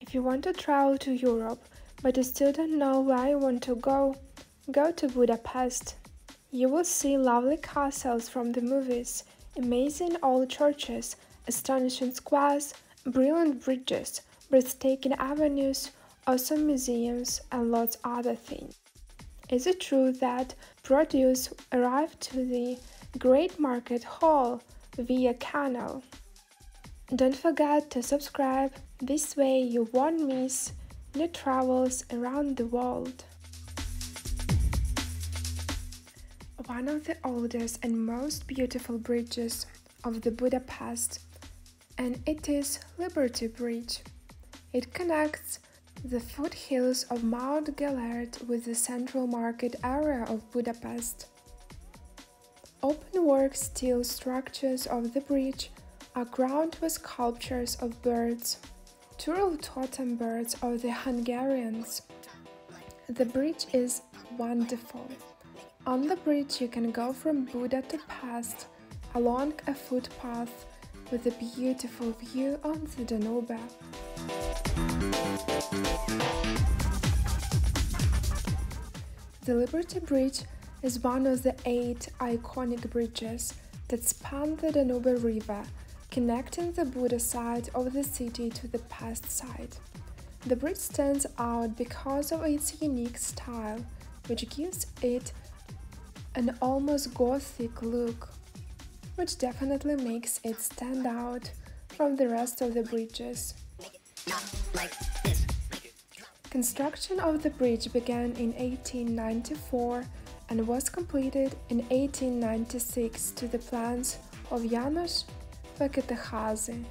If you want to travel to Europe, but you still don't know where you want to go, go to Budapest. You will see lovely castles from the movies, amazing old churches, astonishing squares, brilliant bridges, breathtaking avenues, awesome museums, and lots other things. Is it true that produce arrived to the Great Market Hall via canal? Don't forget to subscribe, this way you won't miss new travels around the world. One of the oldest and most beautiful bridges of the Budapest, and it is Liberty Bridge. It connects the foothills of Mount Gellert with the central market area of Budapest. Open-work steel structures of the bridge are crowned with sculptures of birds, two totem birds of the Hungarians. The bridge is wonderful. On the bridge you can go from Buda to Pest along a footpath with a beautiful view on the Danube. The Liberty Bridge is one of the 8 iconic bridges that span the Danube River, connecting the Buda side of the city to the Pest side. The bridge stands out because of its unique style, which gives it an almost Gothic look, which definitely makes it stand out from the rest of the bridges. Construction of the bridge began in 1894 and was completed in 1896 to the plans of János Feketeházy.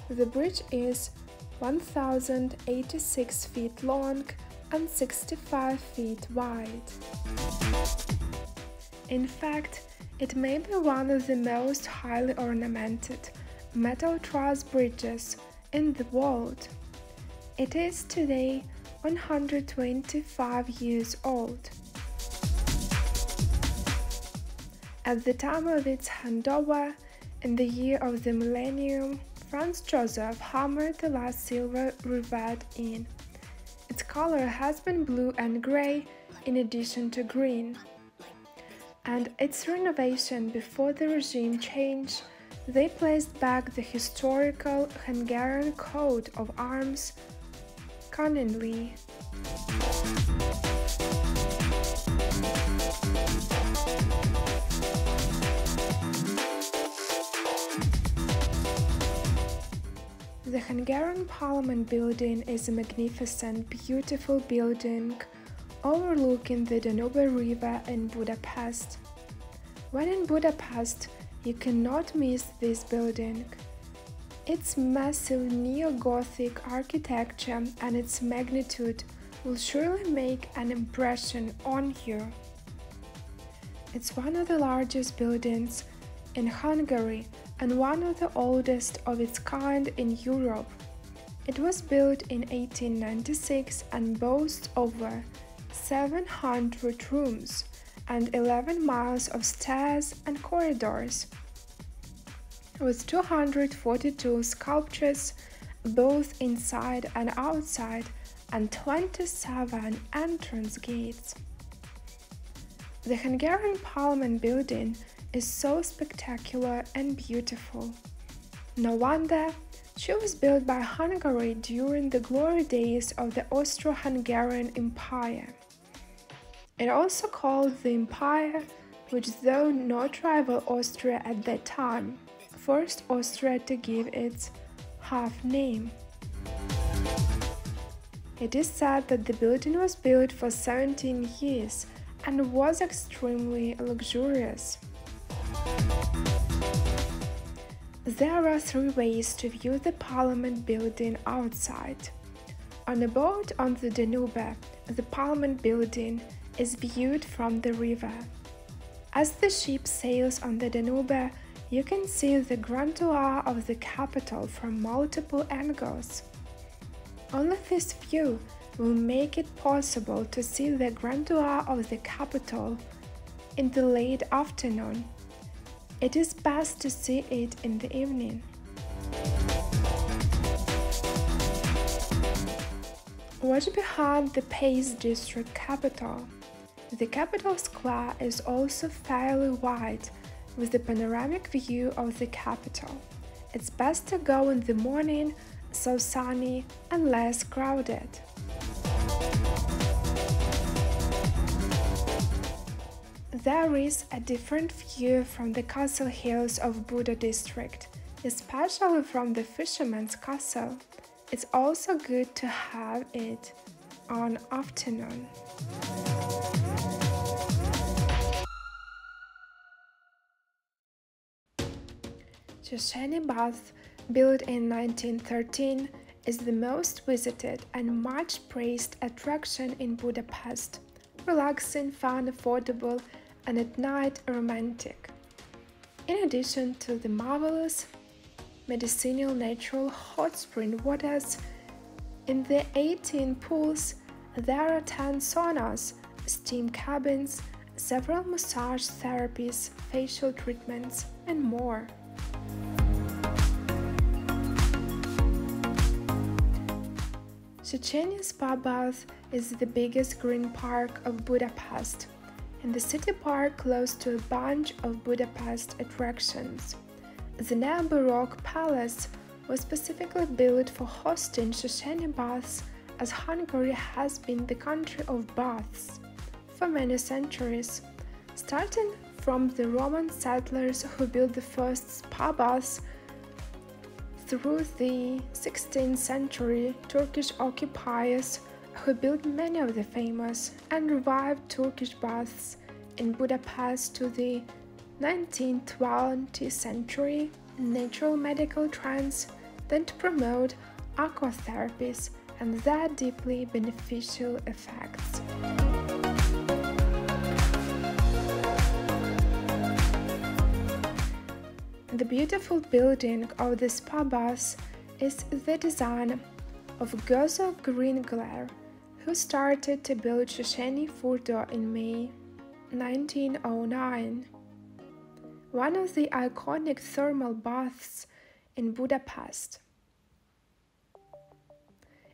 The bridge is 1,086 feet long and 65 feet wide. In fact, it may be one of the most highly ornamented metal truss bridges in the world. It is today 125 years old. At the time of its handover, in the year of the millennium, Franz Joseph hammered the last silver rivet in. Its color has been blue and grey in addition to green. And its renovation before the regime change, they placed back the historical Hungarian coat of arms cunningly. The Hungarian Parliament building is a magnificent, beautiful building overlooking the Danube River in Budapest. When in Budapest, you cannot miss this building. Its massive neo-Gothic architecture and its magnitude will surely make an impression on you. It's one of the largest buildings in Hungary and one of the oldest of its kind in Europe. It was built in 1896 and boasts over 700 rooms and 11 miles of stairs and corridors, with 242 sculptures both inside and outside and 27 entrance gates. The Hungarian Parliament building is so spectacular and beautiful. No wonder she was built by Hungary during the glory days of the Austro-Hungarian Empire. It also called the Empire, which though not rival Austria at that time, forced Austria to give its half name. It is said that the building was built for 17 years and was extremely luxurious. There are 3 ways to view the Parliament building outside. On a boat on the Danube, the Parliament building is viewed from the river. As the ship sails on the Danube, you can see the grandeur of the capital from multiple angles. Only this view will make it possible to see the grandeur of the capital in the late afternoon. It is best to see it in the evening. What's behind the Pace district capital? The capital square is also fairly wide, with a panoramic view of the capital. It's best to go in the morning, so sunny and less crowded. There is a different view from the castle hills of Buda district, especially from the Fisherman's castle. It's also good to have it on afternoon. Szechenyi Bath, built in 1913, is the most visited and much praised attraction in Budapest. Relaxing, fun, affordable, and at night romantic. In addition to the marvelous medicinal natural hot spring waters, in the 18 pools there are 10 saunas, steam cabins, several massage therapies, facial treatments, and more. Szechenyi Bath is the biggest green park of Budapest, and the city park close to a bunch of Budapest attractions. The neo-Baroque palace was specifically built for hosting Szechenyi Baths, as Hungary has been the country of baths for many centuries, starting from the Roman settlers who built the first spa baths through the 16th century Turkish occupiers who built many of the famous and revived Turkish baths in Budapest to the 19th-20th century natural medical trends, then to promote aquatherapies and their deeply beneficial effects. The beautiful building of the spa baths is the design of Gozo Gringler, who started to build Szechenyi Furdo in May 1909. One of the iconic thermal baths in Budapest.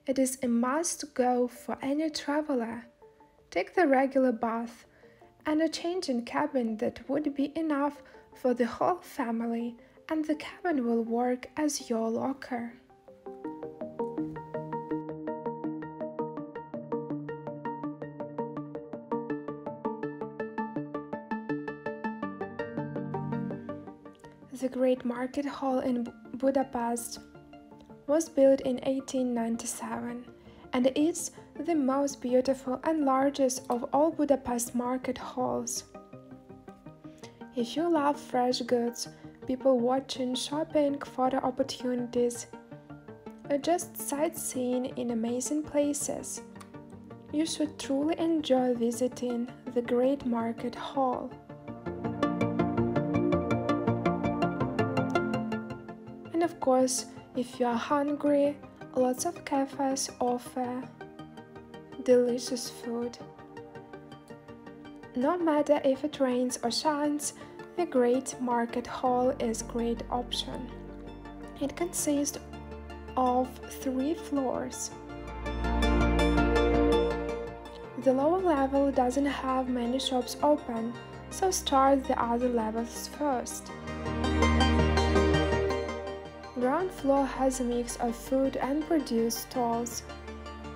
It is a must-go for any traveler. Take the regular bath and a changing cabin that would be enough for the whole family, and the cabin will work as your locker. The Great Market Hall in Budapest was built in 1897 and is the most beautiful and largest of all Budapest market halls. If you love fresh goods, people watching, shopping, photo opportunities, or just sightseeing in amazing places, you should truly enjoy visiting the Great Market Hall. And of course, if you are hungry, lots of cafes offer delicious food. No matter if it rains or shines, the Great Market Hall is a great option. It consists of 3 floors. The lower level doesn't have many shops open, so start the other levels first. Ground floor has a mix of food and produce stalls,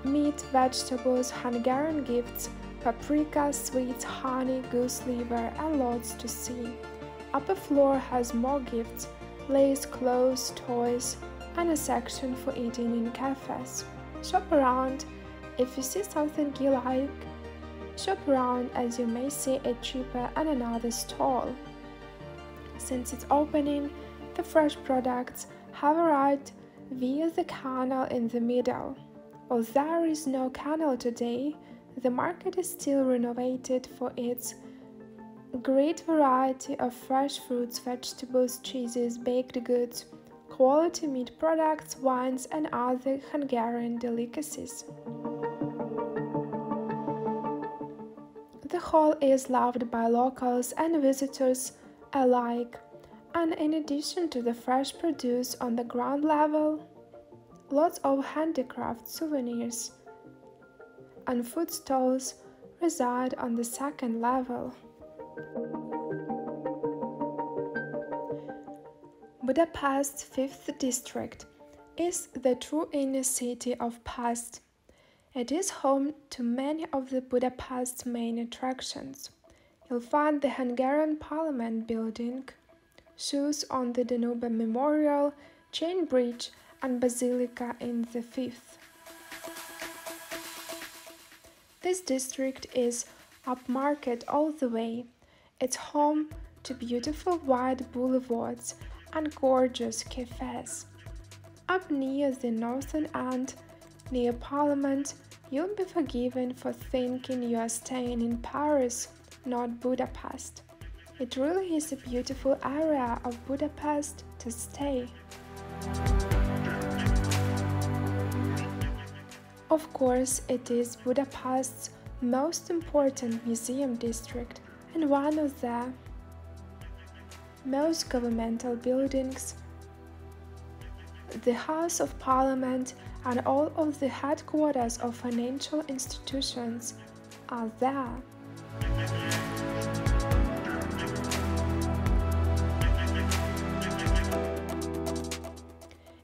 meat, vegetables, Hungarian gifts, paprika, sweets, honey, goose liver, and lots to see. Upper floor has more gifts, lace, clothes, toys, and a section for eating in cafes. Shop around. If you see something you like, shop around, as you may see a cheaper and another stall. Since its opening, the fresh products have arrived via the canal in the middle. Although there is no canal today, the market is still renovated for its great variety of fresh fruits, vegetables, cheeses, baked goods, quality meat products, wines, and other Hungarian delicacies. The hall is loved by locals and visitors alike, and in addition to the fresh produce on the ground level, lots of handicraft souvenirs and food stalls reside on the second level. Budapest's 5th district is the true inner city of Pest. It is home to many of the Budapest's main attractions. You'll find the Hungarian Parliament building, shows on the Danube Memorial, Chain Bridge, and Basilica in the 5th. This district is upmarket all the way. It's home to beautiful wide boulevards and gorgeous cafes. Up near the northern end, near Parliament, you'll be forgiven for thinking you are staying in Paris, not Budapest. It really is a beautiful area of Budapest to stay. Of course, it is Budapest's most important museum district and one of the most governmental buildings. The House of Parliament and all of the headquarters of financial institutions are there.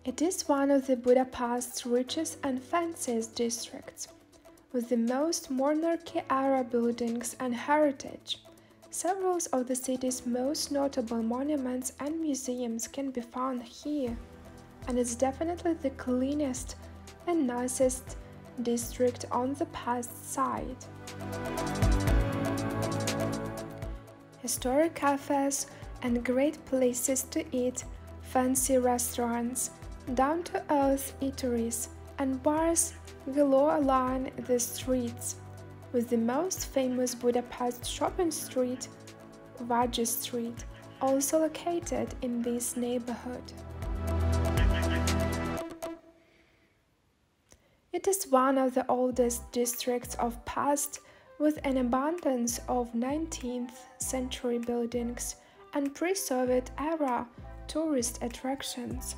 It is one of the Budapest's richest and fanciest districts, with the most monarchy-era buildings and heritage. Several of the city's most notable monuments and museums can be found here, and it's definitely the cleanest and nicest district on the Pest side. Historic cafes and great places to eat, fancy restaurants, down-to-earth eateries, and bars galore line the streets, with the most famous Budapest shopping street, Vajdahunyad Street, also located in this neighborhood. It is one of the oldest districts of Pest, with an abundance of 19th century buildings and pre-Soviet era tourist attractions.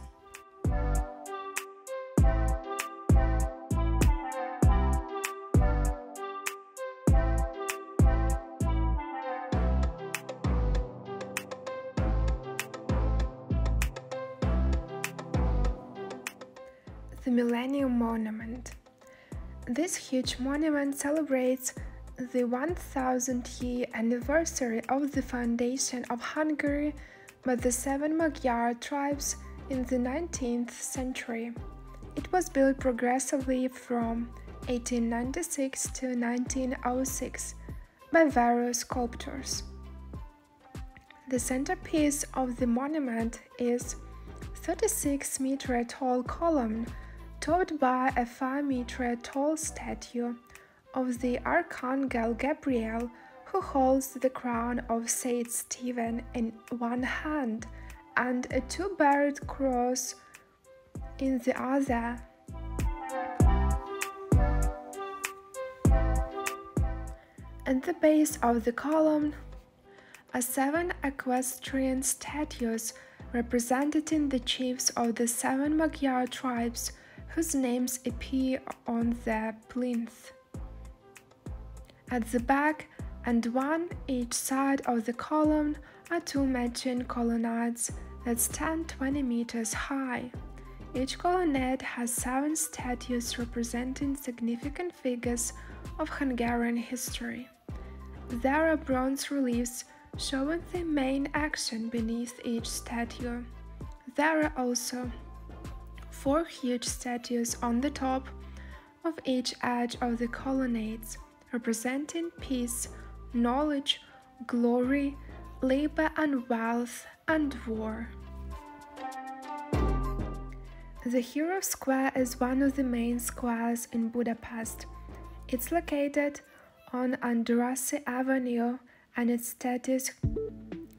The Millennium Monument. This huge monument celebrates the 1000th-year anniversary of the foundation of Hungary by the 7 Magyar tribes in the 19th century. It was built progressively from 1896 to 1906 by various sculptors. The centerpiece of the monument is a 36-meter-tall column topped by a 5-meter-tall statue of the Archangel Gabriel, who holds the crown of Saint Stephen in one hand and a two-barreled cross in the other. At the base of the column are 7 equestrian statues representing the chiefs of the 7 Magyar tribes whose names appear on the plinth. At the back and one each side of the column are 2 matching colonnades that stand 20 meters high. Each colonnade has 7 statues representing significant figures of Hungarian history. There are bronze reliefs showing the main action beneath each statue. There are also 4 huge statues on the top of each edge of the colonnades, representing peace, knowledge, glory, labor and wealth, and war. The Hero Square is one of the main squares in Budapest. It's located on Andrassy Avenue, and its statues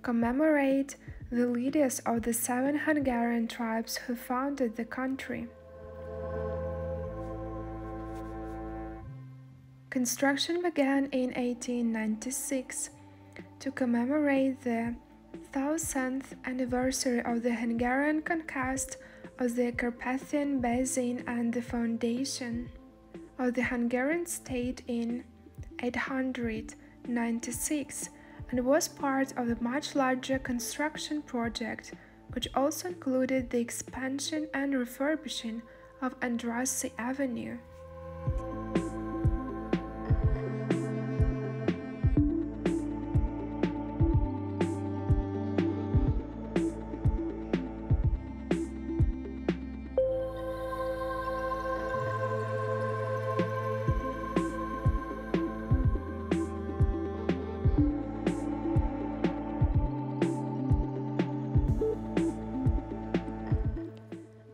commemorate the leaders of the 7 Hungarian tribes who founded the country. Construction began in 1896 to commemorate the 1000th anniversary of the Hungarian conquest of the Carpathian Basin and the foundation of the Hungarian state in 896 and was part of a much larger construction project which also included the expansion and refurbishing of Andrassy Avenue.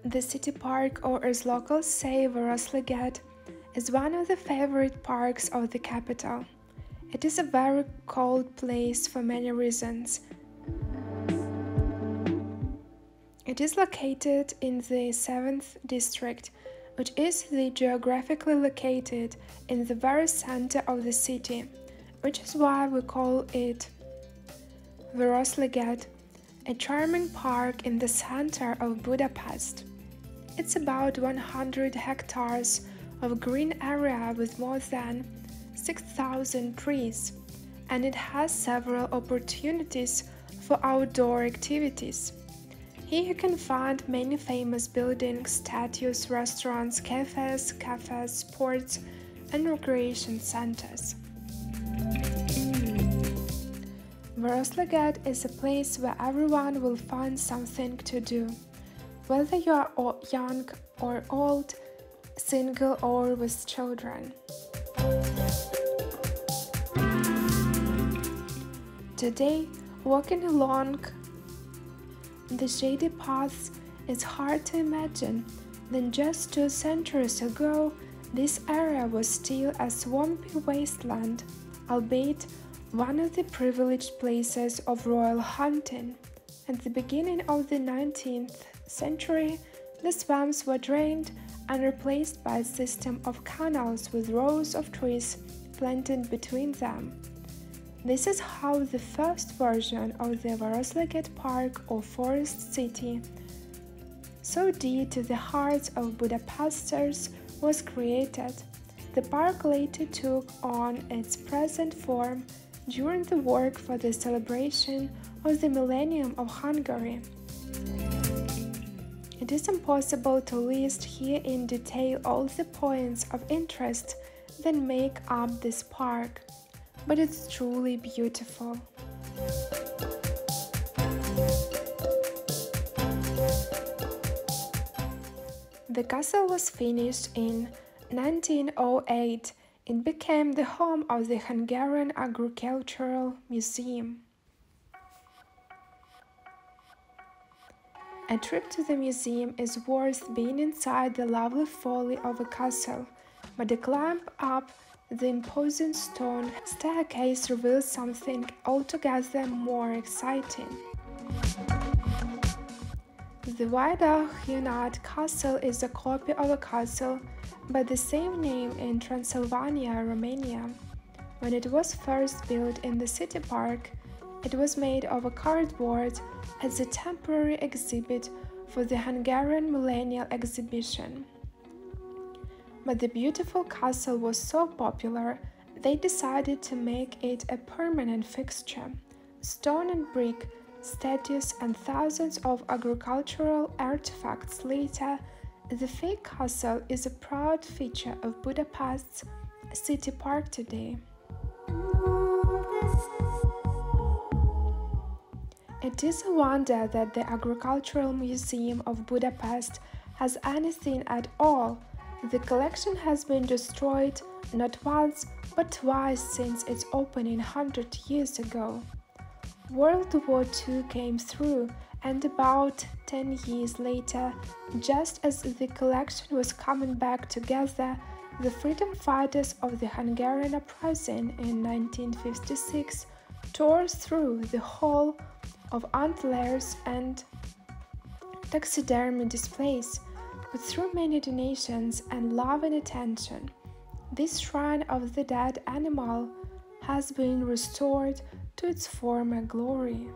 The city park, or as locals say, Varosliget, is one of the favorite parks of the capital. It is a very cold place for many reasons. It is located in the 7th district, which is geographically located in the very center of the city, which is why we call it Varosliget, a charming park in the center of Budapest. It's about 100 hectares of green area with more than 6,000 trees, and it has several opportunities for outdoor activities. Here you can find many famous buildings, statues, restaurants, cafes, sports, and recreation centers. Varosliget is a place where everyone will find something to do. Whether you are young or old, single or with children. Today, walking along the shady paths is hard to imagine. Then just 2 centuries ago, this area was still a swampy wasteland, albeit one of the privileged places of royal hunting. At the beginning of the 19th century, the swamps were drained and replaced by a system of canals with rows of trees planted between them. This is how the first version of the Varosliget Park or Forest City, so dear to the hearts of Budapesters, was created. The park later took on its present form during the work for the celebration of the Millennium of Hungary. It is impossible to list here in detail all the points of interest that make up this park, but it's truly beautiful. The castle was finished in 1908. It became the home of the Hungarian Agricultural Museum. A trip to the museum is worth being inside the lovely folly of a castle, but the climb up the imposing stone staircase reveals something altogether more exciting. The Vajdahunyad Castle is a copy of a castle by the same name in Transylvania, Romania. When it was first built in the city park, it was made of a cardboard as a temporary exhibit for the Hungarian Millennial Exhibition. But the beautiful castle was so popular, they decided to make it a permanent fixture. Stone and brick, statues and thousands of agricultural artifacts later, the fake castle is a proud feature of Budapest's city park today. It is a wonder that the Agricultural Museum of Budapest has anything at all. The collection has been destroyed not once but twice since its opening 100 years ago. World War II came through, and about 10 years later, just as the collection was coming back together, the freedom fighters of the Hungarian uprising in 1956 tore through the whole of antlers and taxidermy displays, but through many donations and love and attention, this shrine of the dead animal has been restored to its former glory.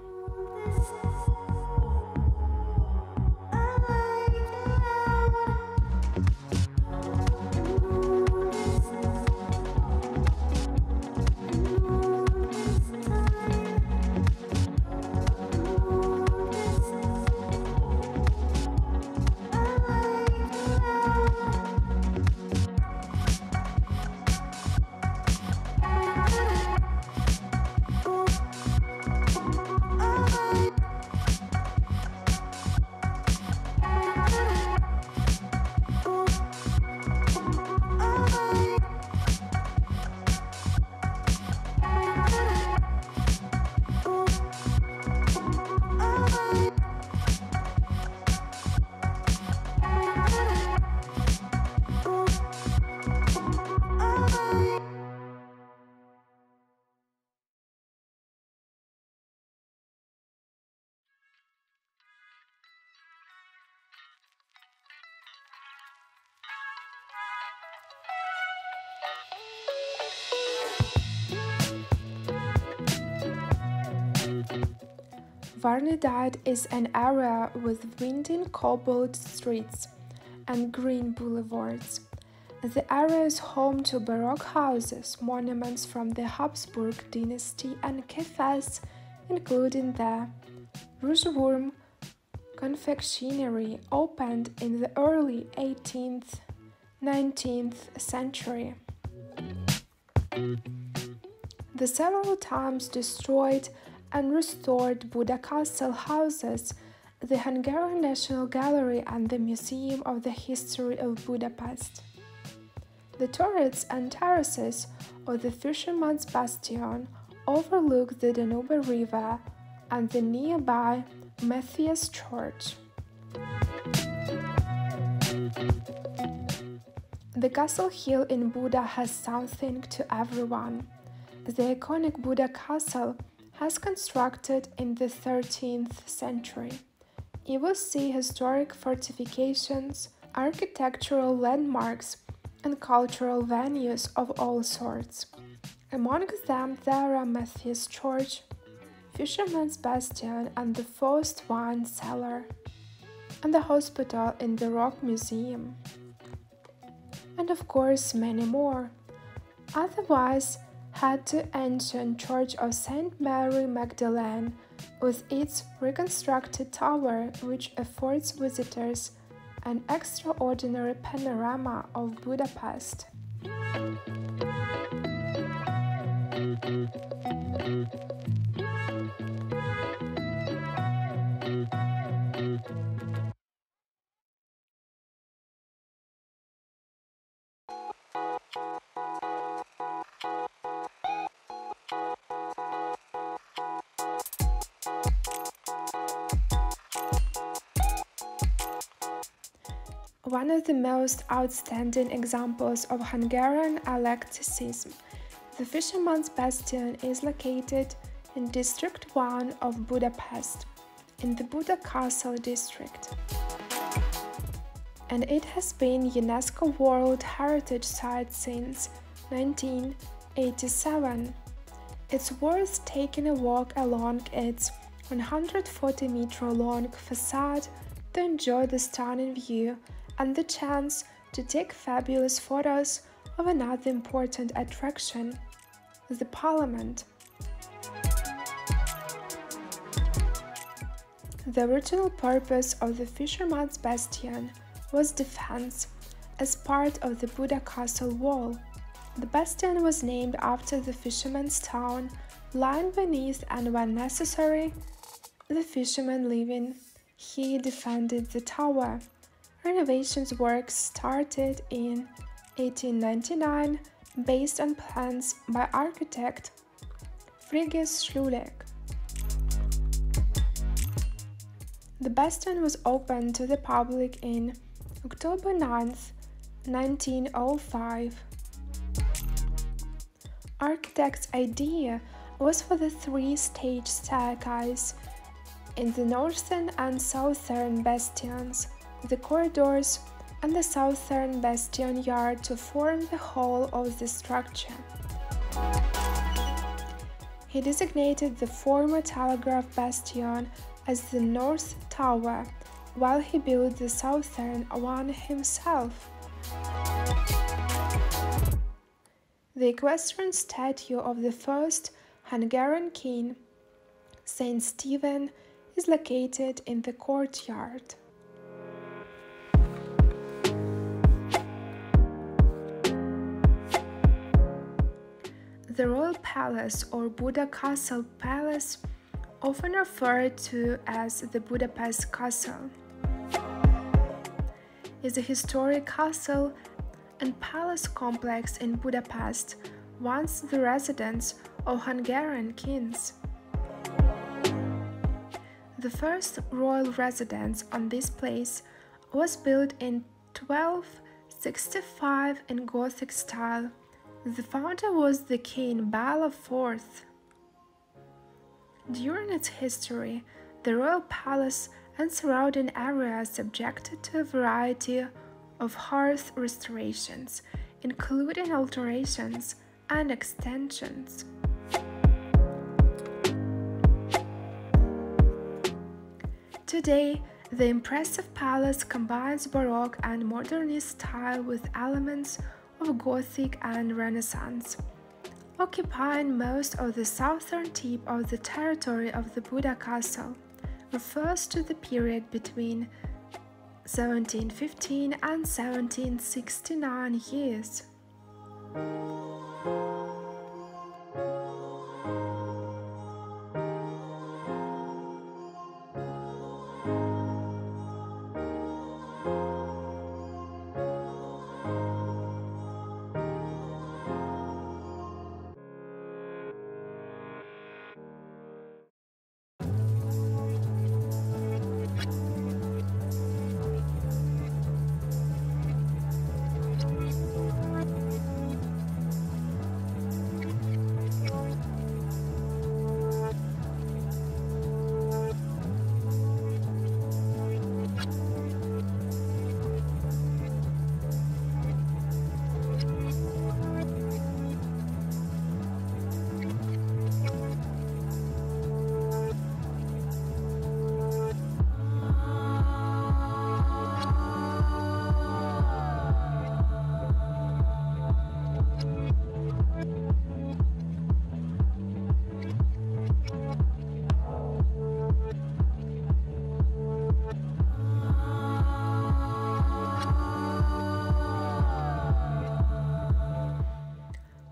Vajdahunyad is an area with winding cobbled streets and green boulevards. The area is home to Baroque houses, monuments from the Habsburg dynasty, and cafes, including the Rouge confectionery, opened in the early 19th century. The several times destroyed and restored Buda Castle houses the Hungarian National Gallery and the Museum of the History of Budapest. The turrets and terraces of the Fisherman's Bastion overlook the Danube River and the nearby Matyas Church. The castle hill in Buda has something to everyone. The iconic Buda Castle has constructed in the 13th century. You will see historic fortifications, architectural landmarks, and cultural venues of all sorts. Among them there are Matyas Church, Fisherman's Bastion and the Faust wine cellar, and the hospital in the Rock Museum. And of course many more. Otherwise, had the ancient Church of St. Mary Magdalene with its reconstructed tower, which affords visitors an extraordinary panorama of Budapest. One of the most outstanding examples of Hungarian eclecticism, the Fisherman's Bastion is located in District 1 of Budapest, in the Buda Castle district. And it has been UNESCO World Heritage Site since 1987. It's worth taking a walk along its 140-meter-long facade to enjoy the stunning view and the chance to take fabulous photos of another important attraction, the Parlament. The original purpose of the Fisherman's Bastion was defense as part of the Buda Castle wall. The bastion was named after the fisherman's town lying beneath, and when necessary, the fishermen living here defended the tower. Renovations works started in 1899 based on plans by architect Frigyes Szulek. The bastion was opened to the public in October 9, 1905. Architect's idea was for the three-stage staircase in the northern and southern bastions, the corridors, and the southern bastion yard to form the whole of the structure. He designated the former telegraph bastion as the North Tower, while he built the southern one himself. The equestrian statue of the first Hungarian king, Saint Stephen, is located in the courtyard. The Royal Palace or Buda Castle Palace, often referred to as the Budapest Castle, is a historic castle and palace complex in Budapest, once the residence of Hungarian kings. The first royal residence on this place was built in 1265 in Gothic style. The founder was the King Bela IV. During its history, the royal palace and surrounding area subjected to a variety of hearth restorations, including alterations and extensions. Today, the impressive palace combines Baroque and Modernist style with elements of Gothic and Renaissance. Occupying most of the southern tip of the territory of the Buda Castle, refers to the period between 1715 and 1769 years.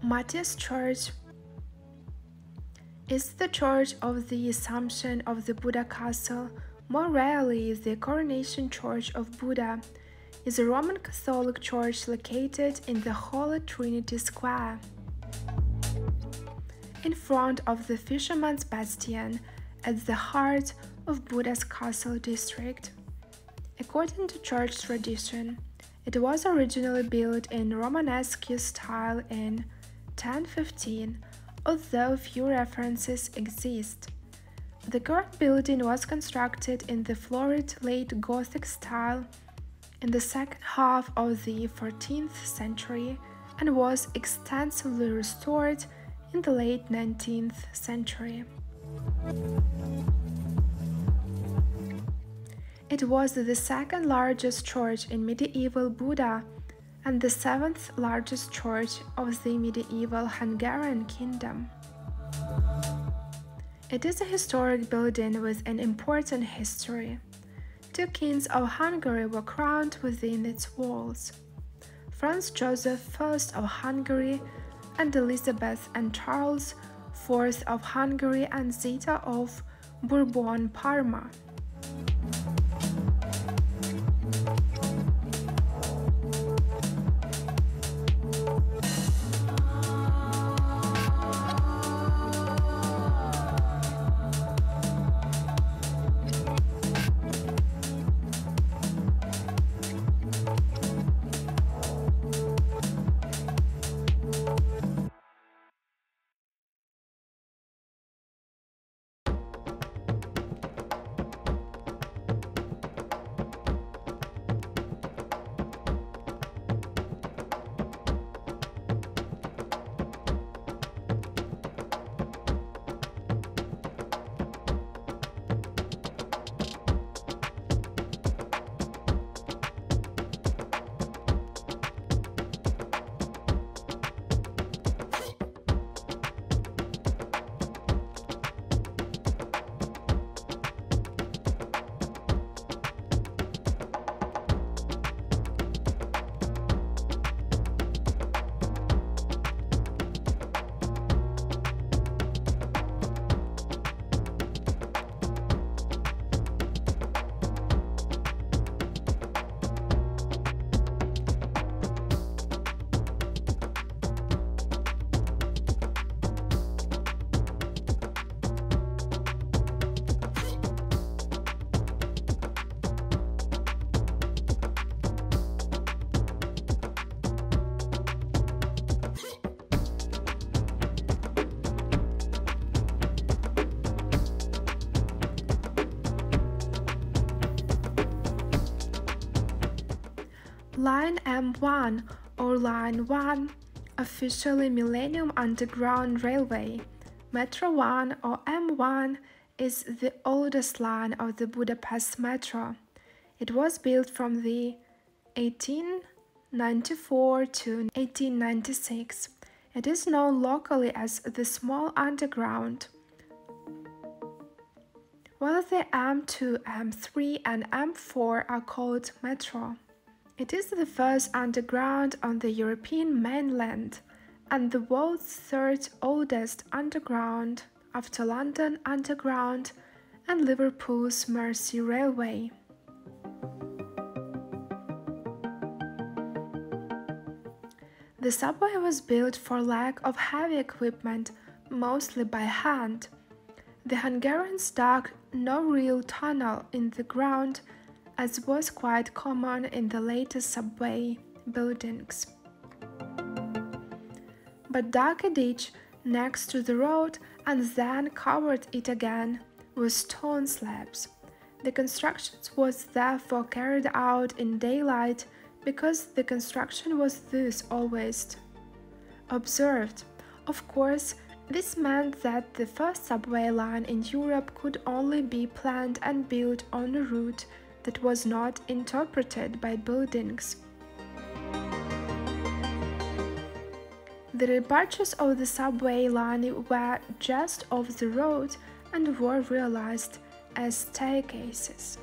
Matyas Church is the church of the Assumption of the Buda Castle. More rarely, the Coronation Church of Buda is a Roman Catholic church located in the Holy Trinity Square, in front of the Fisherman's Bastion, at the heart of Buda's Castle district. According to church tradition, it was originally built in Romanesque style in 1015, although few references exist. The current building was constructed in the florid late Gothic style in the second half of the 14th century and was extensively restored in the late 19th century. It was the second largest church in medieval Buda and the seventh largest church of the medieval Hungarian kingdom. It is a historic building with an important history. Two kings of Hungary were crowned within its walls: Franz Joseph I of Hungary and Elizabeth and Charles IV of Hungary and Zita of Bourbon-Parma. Line M1 or Line 1, officially Millennium Underground Railway, Metro 1 or M1 is the oldest line of the Budapest metro. It was built from the 1894 to 1896. It is known locally as the Small Underground, while the M2, M3 and M4 are called Metro. It is the first underground on the European mainland and the world's third oldest underground after London Underground and Liverpool's Mersey Railway. The subway was built for lack of heavy equipment, mostly by hand. The Hungarians dug no real tunnel in the ground, as was quite common in the latest subway buildings, but dug a ditch next to the road and then covered it again with stone slabs. The construction was therefore carried out in daylight because the construction was thus always observed. Of course, this meant that the first subway line in Europe could only be planned and built on a route that was not interpreted by buildings. The departures of the subway line were just off the road and were realized as staircases.